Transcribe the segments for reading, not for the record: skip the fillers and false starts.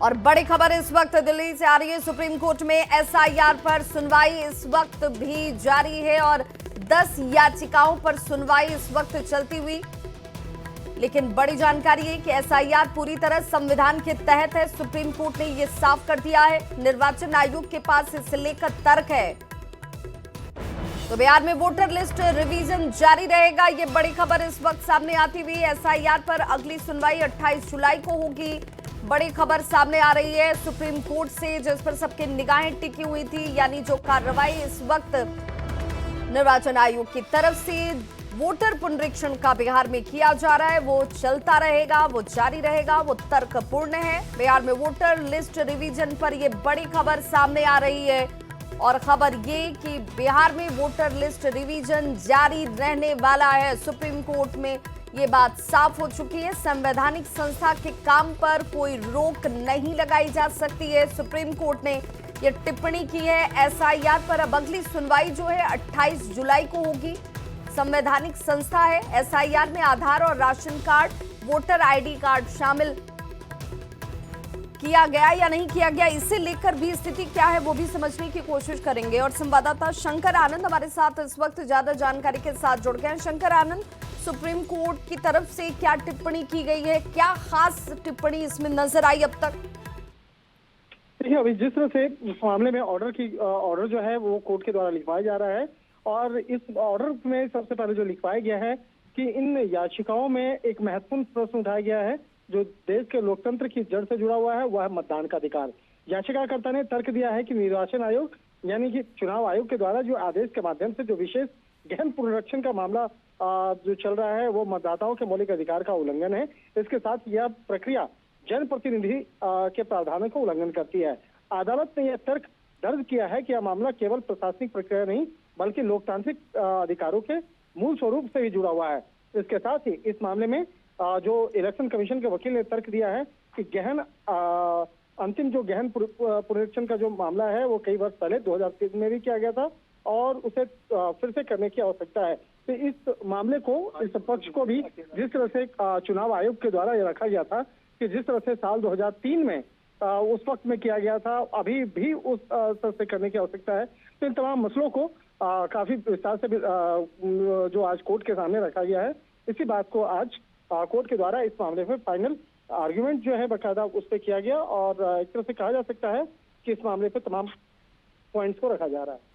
और बड़ी खबर इस वक्त दिल्ली से आ रही है। सुप्रीम कोर्ट में एसआईआर पर सुनवाई इस वक्त भी जारी है और 10 याचिकाओं पर सुनवाई इस वक्त चलती हुई। लेकिन बड़ी जानकारी है कि एसआईआर पूरी तरह संविधान के तहत है। सुप्रीम कोर्ट ने यह साफ कर दिया है। निर्वाचन आयोग के पास इसे लेकर तर्क है। तो बिहार में वोटर लिस्ट रिवीजन जारी रहेगा। ये बड़ी खबर इस वक्त सामने आती हुई। एसआईआर पर अगली सुनवाई 28 जुलाई को होगी। बड़ी खबर सामने आ रही है सुप्रीम कोर्ट से, जिस पर सबकी निगाहें टिकी हुई थी। यानी जो कार्रवाई इस वक्त निर्वाचन आयोग की तरफ से वोटर पुनरीक्षण का बिहार में किया जा रहा है, वो चलता रहेगा, वो जारी रहेगा, वो तर्कपूर्ण है। बिहार में वोटर लिस्ट रिवीजन पर यह बड़ी खबर सामने आ रही है और खबर ये कि बिहार में वोटर लिस्ट रिवीजन जारी रहने वाला है। सुप्रीम कोर्ट में ये बात साफ हो चुकी है। संवैधानिक संस्था के काम पर कोई रोक नहीं लगाई जा सकती है। सुप्रीम कोर्ट ने ये टिप्पणी की है। एसआईआर पर अब अगली सुनवाई जो है 28 जुलाई को होगी। संवैधानिक संस्था है। एसआईआर में आधार और ration card, voter ID card शामिल किया गया या नहीं किया गया, इसे लेकर भी स्थिति क्या है वो भी समझने की कोशिश करेंगे। और संवाददाता शंकर आनंद हमारे साथ इस वक्त ज्यादा जानकारी के साथ जुड़ गए हैं। शंकर आनंद, सुप्रीम कोर्ट की तरफ से क्या टिप्पणी की गई है, क्या खास टिप्पणी इसमें नजर आई अब तक? देखिए, अभी जिस तरह से इस मामले में ऑर्डर जो है वो कोर्ट के द्वारा लिखवाया जा रहा है और इस ऑर्डर में सबसे पहले जो लिखवाया गया है कि इन याचिकाओं में एक महत्वपूर्ण प्रश्न उठाया गया है जो देश के लोकतंत्र की जड़ से जुड़ा हुआ है, वह है मतदान का अधिकार। याचिकाकर्ता ने तर्क दिया है कि निर्वाचन आयोग यानी कि चुनाव आयोग के द्वारा जो आदेश के माध्यम से जो विशेष गहन पुनरीक्षण का मामला जो चल रहा है वो मतदाताओं के मौलिक अधिकार का उल्लंघन है। इसके साथ यह प्रक्रिया जनप्रतिनिधि के प्रावधानों का उल्लंघन करती है। अदालत ने यह तर्क दर्ज किया है कि यह मामला केवल प्रशासनिक प्रक्रिया नहीं बल्कि लोकतांत्रिक अधिकारों के मूल स्वरूप से भी जुड़ा हुआ है। इसके साथ ही इस मामले में जो इलेक्शन कमीशन के वकील ने तर्क दिया है कि अंतिम जो गहन पुनरीक्षण का जो मामला है वो कई वर्ष पहले 2003 में भी किया गया था और उसे फिर से करने की आवश्यकता है। तो इस मामले को, इस पक्ष को भी जिस तरह से चुनाव आयोग के द्वारा ये रखा गया था कि जिस तरह से साल 2003 में उस वक्त में किया गया था, अभी भी उस तरह से करने की आवश्यकता है। तो इन तमाम मसलों को काफी विस्तार से जो आज कोर्ट के सामने रखा गया है, इसी बात को आज कोर्ट के द्वारा इस मामले में फाइनल आर्ग्यूमेंट जो है बाकायदा उस पर किया गया और एक तरह से कहा जा सकता है कि इस मामले पे तमाम पॉइंट्स को रखा जा रहा है।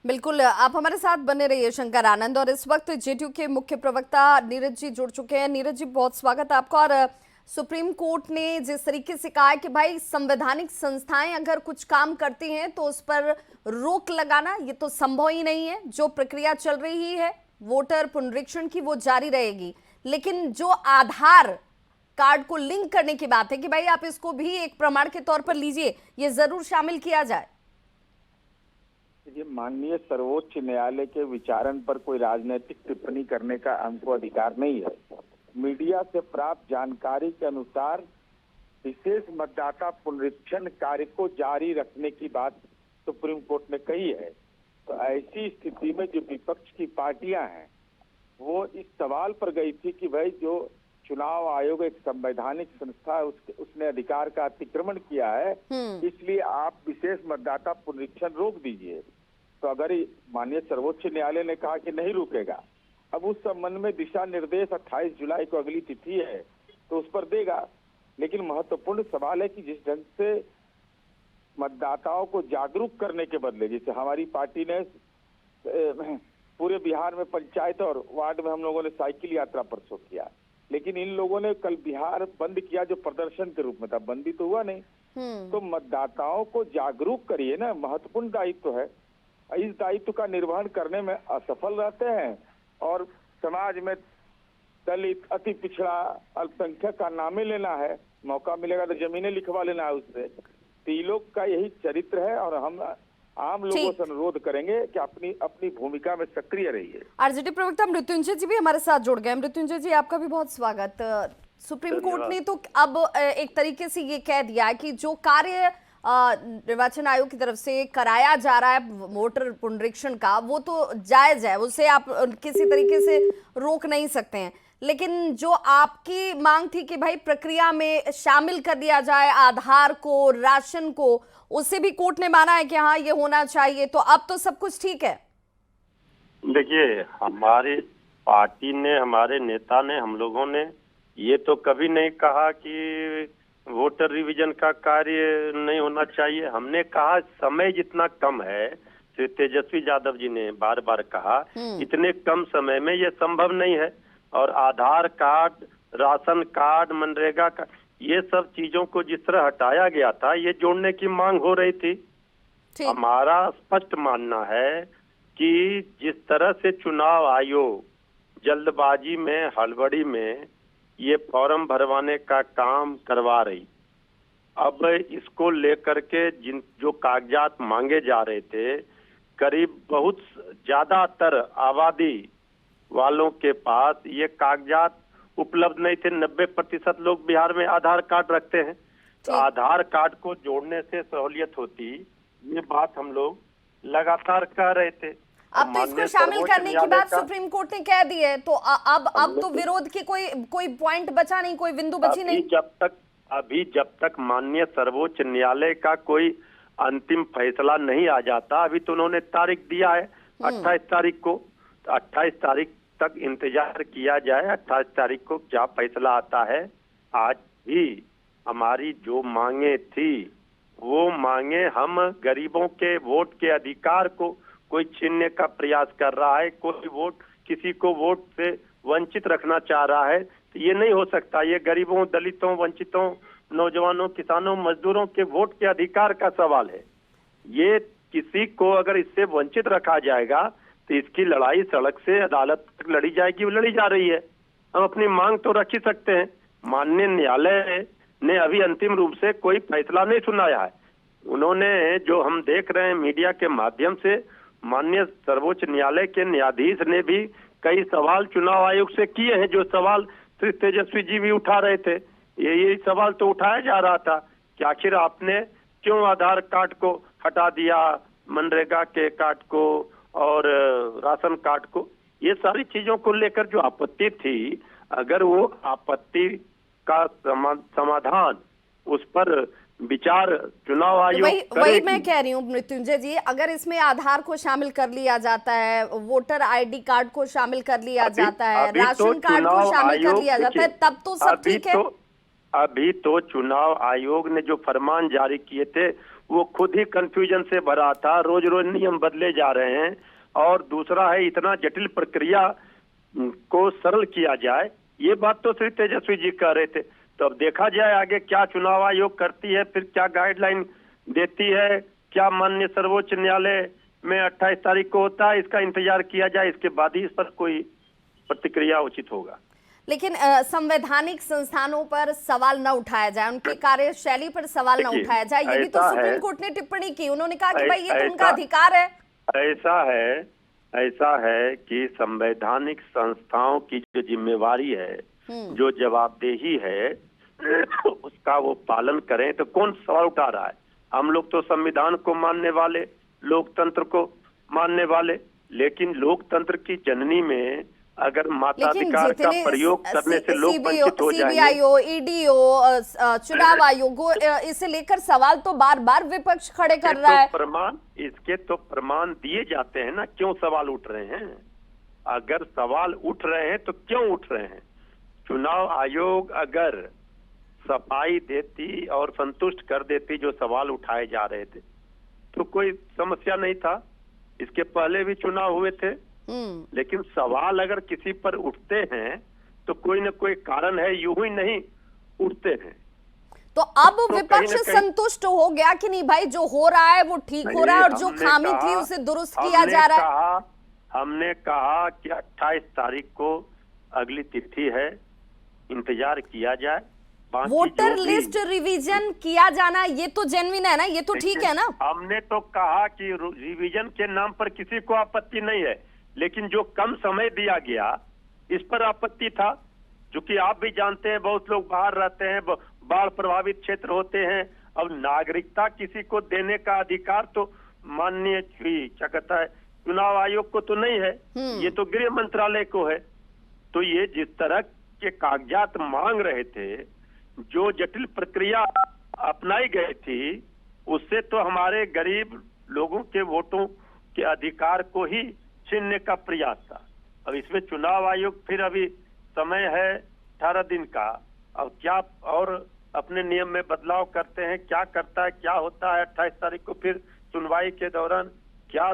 बिल्कुल, आप हमारे साथ बने रहिए शंकर आनंद। और इस वक्त जेडीयू के मुख्य प्रवक्ता नीरज जी जुड़ चुके हैं। नीरज जी, बहुत स्वागत है आपका। और सुप्रीम कोर्ट ने जिस तरीके से कहा है कि भाई संवैधानिक संस्थाएं अगर कुछ काम करती हैं तो उस पर रोक लगाना ये तो संभव ही नहीं है। जो प्रक्रिया चल रही है वोटर पुनरीक्षण की वो जारी रहेगी, लेकिन जो आधार कार्ड को लिंक करने की बात है कि भाई आप इसको भी एक प्रमाण के तौर पर लीजिए, ये जरूर शामिल किया जाए। ये माननीय सर्वोच्च न्यायालय के विचारण पर कोई राजनीतिक टिप्पणी करने का हमको अधिकार नहीं है। मीडिया से प्राप्त जानकारी के अनुसार विशेष मतदाता पुनरीक्षण कार्य को जारी रखने की बात सुप्रीम कोर्ट ने कही है। तो ऐसी स्थिति में जो विपक्ष की पार्टियां हैं वो इस सवाल पर गई थी कि भाई जो चुनाव आयोग एक संवैधानिक संस्था है उसने अधिकार का अतिक्रमण किया है, इसलिए आप विशेष मतदाता पुनरीक्षण रोक दीजिए। तो अगर माननीय सर्वोच्च न्यायालय ने कहा कि नहीं रुकेगा, अब उस संबंध में दिशा निर्देश 28 जुलाई को अगली तिथि है तो उस पर देगा। लेकिन महत्वपूर्ण सवाल है कि जिस ढंग से मतदाताओं को जागरूक करने के बदले, जैसे हमारी पार्टी ने पूरे बिहार में पंचायत और वार्ड में हम लोगों ने साइकिल यात्रा परसों किया, लेकिन इन लोगों ने कल बिहार बंद किया जो प्रदर्शन के रूप में था, बंदी तो हुआ नहीं। तो मतदाताओं को जागरूक करिए ना, महत्वपूर्ण दायित्व है। इस दायित्व का निर्वहन करने में असफल रहते हैं और समाज में दलित, अति पिछड़ा, अल्पसंख्यक का नामे लेना है, मौका मिलेगा तो जमीनें लिखवा लेना है उससे। तो ये लोग का यही चरित्र है और हम आम लोगों से अनुरोध करेंगे कि अपनी अपनी भूमिका में सक्रिय रहिए। आरजेडी प्रवक्ता मृत्युंजय जी भी हमारे साथ जुड़ गए। मृत्युंजय जी, आपका भी बहुत स्वागत। सुप्रीम कोर्ट ने तो अब एक तरीके से ये कह दिया है कि जो कार्य निर्वाचन आयोग की तरफ से कराया जा रहा है वोटर पुनरीक्षण का, वो तो जायज है, उसे आप किसी तरीके से रोक नहीं सकते हैं। लेकिन जो आपकी मांग थी कि भाई प्रक्रिया में शामिल कर दिया जाए आधार को, राशन को, उसे भी कोर्ट ने माना है कि हाँ ये होना चाहिए, तो अब तो सब कुछ ठीक है। देखिए, हमारी पार्टी ने, हमारे नेता ने, हम लोगों ने ये तो कभी नहीं कहा कि वोटर रिवीजन का कार्य नहीं होना चाहिए। हमने कहा समय जितना कम है, श्री तेजस्वी यादव जी ने बार बार कहा इतने कम समय में ये संभव नहीं है। और आधार कार्ड, राशन कार्ड, मनरेगा का, ये सब चीजों को जिस तरह हटाया गया था, ये जोड़ने की मांग हो रही थी। हमारा स्पष्ट मानना है कि जिस तरह से चुनाव आयोग जल्दबाजी में, हड़बड़ी में ये फॉर्म भरवाने का काम करवा रही, अब इसको लेकर के जो कागजात मांगे जा रहे थे, करीब बहुत ज्यादातर आबादी वालों के पास ये कागजात उपलब्ध नहीं थे। 90% लोग बिहार में आधार कार्ड रखते हैं, तो आधार कार्ड को जोड़ने से सहूलियत होती, ये बात हम लोग लगातार कह रहे थे। अब तो इसको शामिल करने की बात सुप्रीम कोर्ट ने कह दी है, तो अब तो विरोध की कोई पॉइंट बचा नहीं, कोई बिंदु बची नहीं। जब तक माननीय सर्वोच्च न्यायालय का कोई अंतिम फैसला नहीं आ जाता, अभी तो उन्होंने तारीख दिया है 28 तारीख को, तो 28 तारीख तक इंतजार किया जाए। 28 तारीख को क्या फैसला आता है। आज भी हमारी जो मांगे थी, वो मांगे, हम गरीबों के वोट के अधिकार को कोई छीनने का प्रयास कर रहा है, कोई वोट, किसी को वोट से वंचित रखना चाह रहा है, तो ये नहीं हो सकता। ये गरीबों, दलितों, वंचितों, नौजवानों, किसानों, मजदूरों के वोट के अधिकार का सवाल है। ये किसी को अगर इससे वंचित रखा जाएगा तो इसकी लड़ाई सड़क से अदालत तक लड़ी जाएगी, वो लड़ी जा रही है। हम अपनी मांग तो रख ही सकते हैं। माननीय न्यायालय ने अभी अंतिम रूप से कोई फैसला नहीं सुनाया है। उन्होंने, जो हम देख रहे हैं मीडिया के माध्यम से, माननीय सर्वोच्च न्यायालय के न्यायाधीश ने भी कई सवाल चुनाव आयोग से किए हैं, जो सवाल श्री तेजस्वी जी भी उठा रहे थे। यही सवाल तो उठाया जा रहा था कि आखिर आपने क्यों आधार कार्ड को हटा दिया, मनरेगा के कार्ड को और राशन कार्ड को। ये सारी चीजों को लेकर जो आपत्ति थी, अगर वो आपत्ति का समाधान, उस पर विचार चुनाव आयोग वही मैं कह रही हूँ मृत्युंजय जी, अगर इसमें आधार को शामिल कर लिया जाता है, वोटर आईडी कार्ड को शामिल कर लिया जाता है, राशन कार्ड को शामिल कर लिया जाता है, तब तो सब ठीक है। अभी तो चुनाव आयोग ने जो फरमान जारी किए थे, वो खुद ही कंफ्यूजन से भरा था। रोज रोज नियम बदले जा रहे हैं। और दूसरा है, इतना जटिल प्रक्रिया को सरल किया जाए, ये बात तो श्री तेजस्वी जी कह रहे थे। तो अब देखा जाए आगे क्या चुनाव आयोग करती है, फिर क्या गाइडलाइन देती है, क्या माननीय सर्वोच्च न्यायालय में 28 तारीख को होता है, इसका इंतजार किया जाए। इसके बाद ही इस पर कोई प्रतिक्रिया उचित होगा। लेकिन संवैधानिक संस्थानों पर सवाल न उठाया जाए, उनकी कार्यशैली पर सवाल न उठाया जाए, ये भी तो सुप्रीम कोर्ट ने टिप्पणी की। उन्होंने कहा कि भाई ये तो उनका अधिकार है। ऐसा है कि संवैधानिक संस्थाओं की जो जिम्मेवारी है, जो जवाबदेही है, उसका वो पालन करें। तो कौन सवाल उठा रहा है? हम लोग तो संविधान को मानने वाले, लोकतंत्र को मानने वाले, लेकिन लोकतंत्र की जननी में अगर माताधिकार का प्रयोग करने से लोग वंचित हो जाएंगे। सीबीआई, ईडी, चुनाव आयोग, इसे लेकर सवाल तो बार बार विपक्ष खड़े कर रहा है। इसके तो प्रमाण दिए जाते हैं ना, क्यों सवाल उठ रहे हैं। अगर सवाल उठ रहे हैं तो क्यों उठ रहे हैं। चुनाव आयोग अगर सफाई देती और संतुष्ट कर देती जो सवाल उठाए जा रहे थे, तो कोई समस्या नहीं था। इसके पहले भी चुनाव हुए थे। लेकिन सवाल अगर किसी पर उठते हैं तो कोई न कोई कारण है, यूं ही नहीं उठते हैं। तो अब विपक्ष संतुष्ट हो गया कि नहीं भाई, जो हो रहा है वो ठीक हो रहा है और जो खामी थी उसे दुरुस्त किया जा रहा है। हमने कहा कि 28 तारीख को अगली तिथि है, इंतजार किया जाए। वोटर लिस्ट रिवीजन किया जाना, ये तो जेन्युइन है ना, ये तो ठीक है ना। हमने तो कहा कि रिवीजन के नाम पर किसी को आपत्ति नहीं है, लेकिन जो कम समय दिया गया इस पर आपत्ति था। क्योंकि आप भी जानते हैं, बहुत लोग बाहर रहते हैं, बाढ़ प्रभावित क्षेत्र होते हैं। अब नागरिकता किसी को देने का अधिकार तो माननीय क्या कहता है, चुनाव आयोग को तो नहीं है, ये तो गृह मंत्रालय को है। तो ये जिस तरह के कागजात मांग रहे थे, जो जटिल प्रक्रिया अपनाई गई थी, उससे तो हमारे गरीब लोगों के वोटों के अधिकार को ही छीनने का प्रयास था। अब इसमें चुनाव आयोग फिर अभी समय है 18 दिन का, अब क्या और अपने नियम में बदलाव करते हैं, क्या करता है, क्या होता है 28 तारीख को फिर सुनवाई के दौरान क्या